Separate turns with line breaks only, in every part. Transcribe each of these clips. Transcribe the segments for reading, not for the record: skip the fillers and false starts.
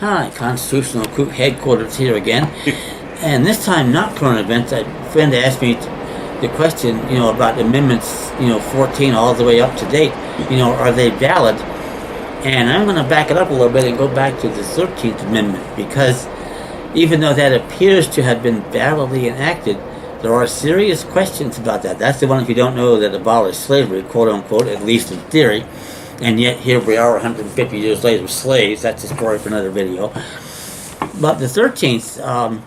Hi, Constitutional Coop Headquarters here again. And this time, not current events. A friend asked me the question, about amendments, 14 all the way up to date. Are they valid? And I'm going to back it up a little bit and go back to the 13th Amendment, because even though that appears to have been validly enacted, there are serious questions about that. That's the one, if you don't know, that abolished slavery, quote unquote, at least in theory. And yet here we are 150 years later, slaves. That's a story for another video. But the 13th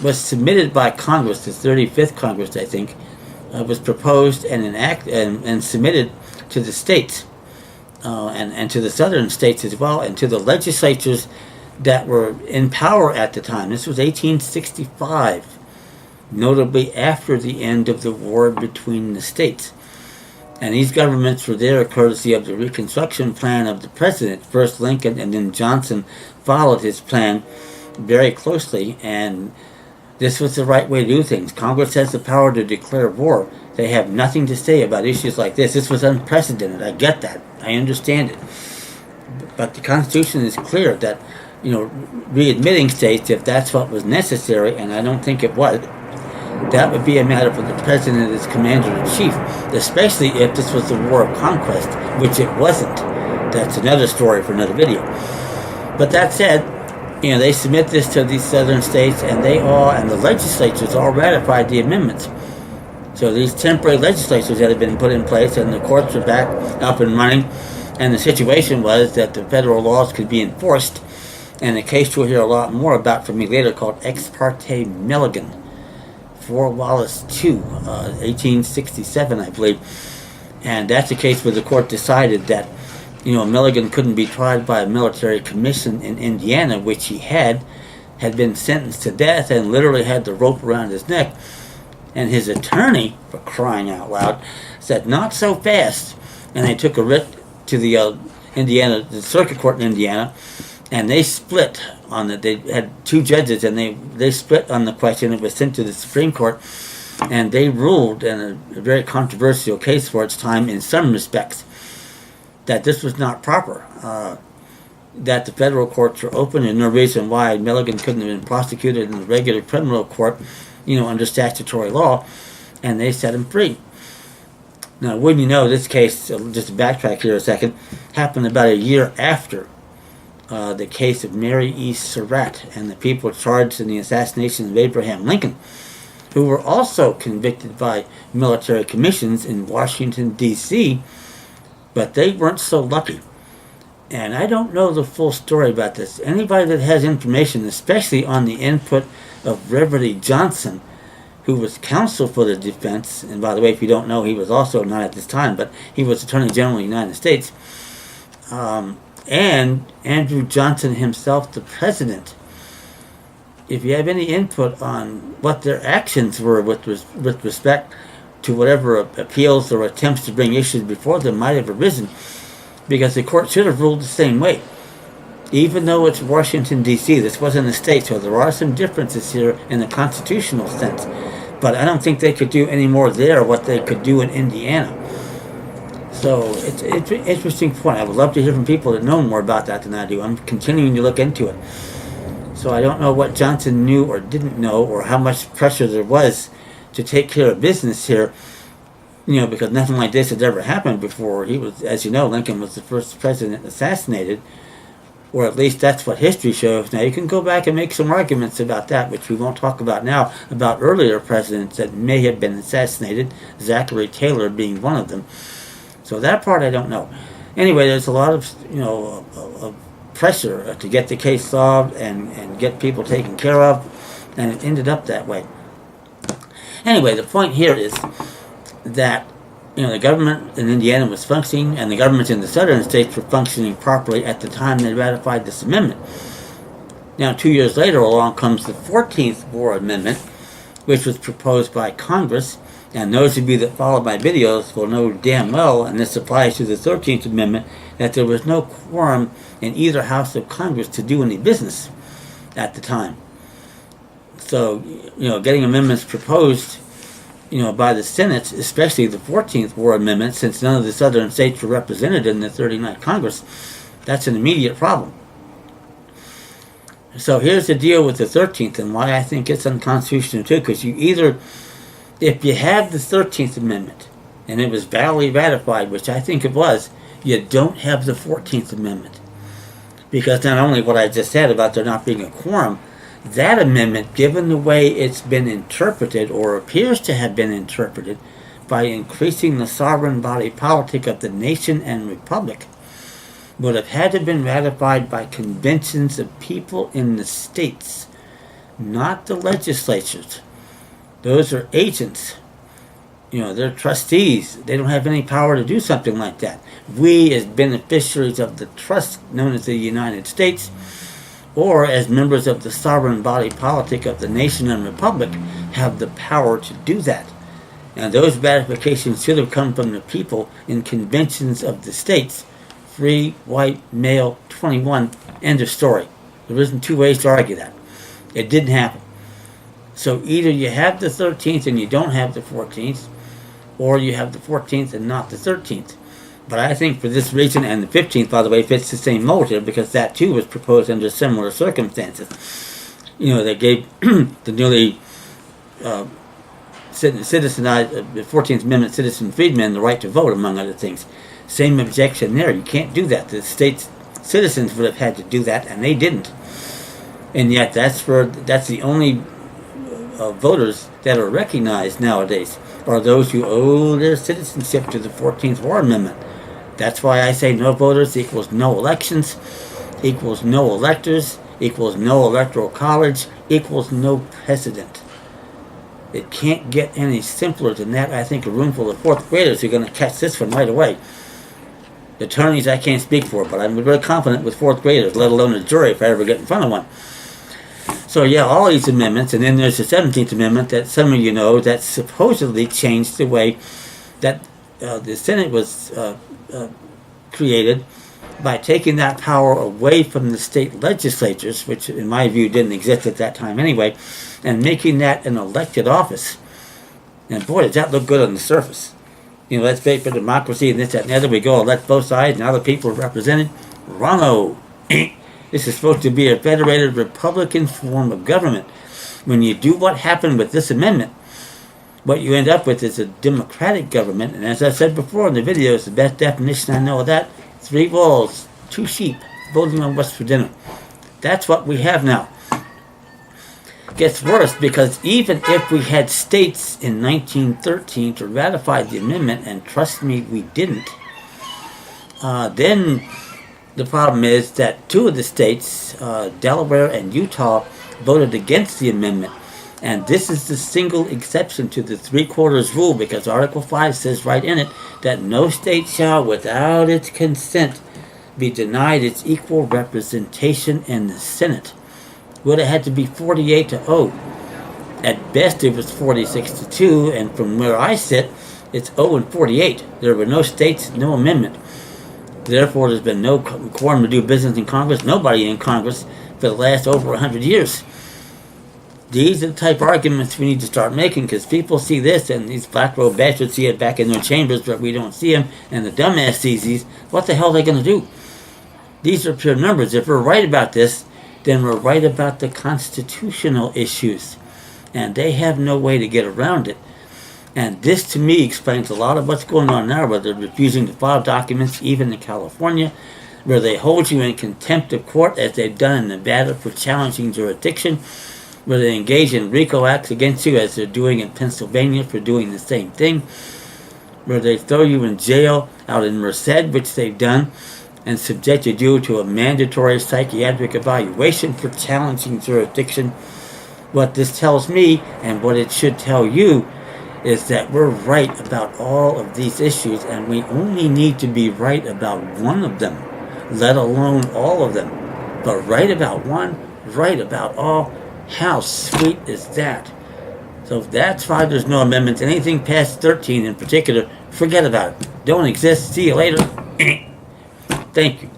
was submitted by Congress, the 35th Congress, I think, was proposed and and submitted to the states, and to the southern states as well, and to the legislatures that were in power at the time. This was 1865, notably after the end of the war between the states. And these governments were there courtesy of the Reconstruction Plan of the President. First Lincoln and then Johnson followed his plan very closely, and this was the right way to do things. Congress has the power to declare war. They have nothing to say about issues like this. This was unprecedented. I get that. I understand it. But the Constitution is clear that, readmitting states, if that's what was necessary, and I don't think it was, that would be a matter for the president as commander-in-chief, especially if this was the war of conquest, which it wasn't. That's another story for another video. But that said, they submit this to these southern states, and and the legislatures all ratified the amendments. So these temporary legislatures that had been put in place, and the courts were back up and running, and the situation was that the federal laws could be enforced, and a case you'll hear a lot more about from me later called Ex parte Milligan. For Wallace 2, 1867, I believe. And that's a case where the court decided that, Milligan couldn't be tried by a military commission in Indiana, which he had been sentenced to death and literally had the rope around his neck. And his attorney, for crying out loud, said, "Not so fast." And they took a writ to the circuit court in Indiana, and they split on it. They had two judges, and they split on the question. It was sent to the Supreme Court, and they ruled in a very controversial case for its time in some respects that this was not proper, that the federal courts were open and no reason why Milligan couldn't have been prosecuted in the regular criminal court, under statutory law, and they set him free. Now, wouldn't you know, this case, just to backtrack here a second, happened about a year after the case of Mary E. Surratt and the people charged in the assassination of Abraham Lincoln, who were also convicted by military commissions in Washington, D.C., but they weren't so lucky. And I don't know the full story about this. Anybody that has information, especially on the input of Reverend Johnson, who was counsel for the defense, and by the way, if you don't know, he was also, not at this time, but he was Attorney General of the United States, and Andrew Johnson himself, the president. If you have any input on what their actions were with respect to whatever appeals or attempts to bring issues before them might have arisen, because the court should have ruled the same way. Even though it's Washington, D.C., this wasn't a state, so there are some differences here in the constitutional sense. But I don't think they could do any more there what they could do in Indiana. So it's an interesting point. I would love to hear from people that know more about that than I do. I'm continuing to look into it. So I don't know what Johnson knew or didn't know, or how much pressure there was to take care of business here, because nothing like this had ever happened before. He was, as you know, Lincoln was the first president assassinated, or at least that's what history shows. Now, you can go back and make some arguments about that, which we won't talk about now, about earlier presidents that may have been assassinated, Zachary Taylor being one of them. So that part I don't know. Anyway, there's a lot of pressure to get the case solved and get people taken care of, and it ended up that way. Anyway, the point here is that the government in Indiana was functioning, and the governments in the southern states were functioning properly at the time they ratified this amendment. Now, 2 years later, along comes the 14th War Amendment, which was proposed by Congress, and those of you that follow my videos will know damn well, and this applies to the 13th Amendment, that there was no quorum in either house of Congress to do any business at the time. So, getting amendments proposed, by the Senate, especially the 14th War Amendment, since none of the southern states were represented in the 39th Congress, that's an immediate problem. So here's the deal with the 13th and why I think it's unconstitutional too, because you either, if you have the 13th Amendment and it was validly ratified, which I think it was, you don't have the 14th Amendment. Because not only what I just said about there not being a quorum, that amendment, given the way it's been interpreted or appears to have been interpreted by increasing the sovereign body politic of the nation and republic, would have had to have been ratified by conventions of people in the states, not the legislatures. Those are agents. They're trustees. They don't have any power to do something like that. We, as beneficiaries of the trust known as the United States, or as members of the sovereign body politic of the nation and republic, have the power to do that. And those ratifications should have come from the people in conventions of the states. Free, white, male, 21, end of story. There isn't two ways to argue that. It didn't happen. So either you have the 13th and you don't have the 14th, or you have the 14th and not the 13th. But I think for this reason, and the 15th, by the way, fits the same motive, because that too was proposed under similar circumstances. They gave the newly citizenized, the 14th Amendment citizen freedmen the right to vote, among other things. Same objection there. You can't do that. The state's citizens would have had to do that, and they didn't. And yet that's the only voters that are recognized nowadays are those who owe their citizenship to the 14th War Amendment. That's why I say no voters equals no elections, equals no electors, equals no electoral college, equals no president. It can't get any simpler than that. I think a room full of fourth graders are going to catch this one right away. The attorneys I can't speak for, but I'm very confident with fourth graders, let alone a jury if I ever get in front of one. So yeah, all these amendments, and then there's the 17th Amendment that some of you know that supposedly changed the way that the Senate was created by taking that power away from the state legislatures, which in my view didn't exist at that time anyway, and making that an elected office. And boy, does that look good on the surface. Let's fight for democracy and this, that, and the other. We go elect both sides, now the people are represented. Wrong-o. This is supposed to be a federated Republican form of government. When you do what happened with this amendment, what you end up with is a democratic government. And as I said before in the videos, the best definition I know of that, 3 wolves, 2 sheep, voting on what's for dinner. That's what we have now. Gets worse, because even if we had states in 1913 to ratify the amendment, and trust me, we didn't, then the problem is that 2 of the states, Delaware and Utah, voted against the amendment. And this is the single exception to the 3/4 rule, because Article 5 says right in it that no state shall, without its consent, be denied its equal representation in the Senate. Would have had to be 48-0. At best, it was 46-2, and from where I sit, it's 0-48. There were no states, no amendment. Therefore, there's been no quorum to do business in Congress, nobody in Congress for the last over 100 years. These are the type of arguments we need to start making, because people see this, and these black robe bastards see it back in their chambers, but we don't see them, and the dumbass sees these. What the hell are they going to do? These are pure numbers. If we're right about this, then we're right about the constitutional issues, and they have no way to get around it. And this, to me, explains a lot of what's going on now, where they're refusing to file documents, even in California, where they hold you in contempt of court, as they've done in Nevada for challenging jurisdiction, where they engage in RICO acts against you, as they're doing in Pennsylvania for doing the same thing, where they throw you in jail out in Merced, which they've done, and subjected you to a mandatory psychiatric evaluation for challenging jurisdiction. What this tells me, and what it should tell you, is that we're right about all of these issues, and we only need to be right about one of them, let alone all of them. But right about one, right about all, how sweet is that? So that's why there's no amendments. Anything past 13 in particular, forget about it. Don't exist. See you later. Thank you.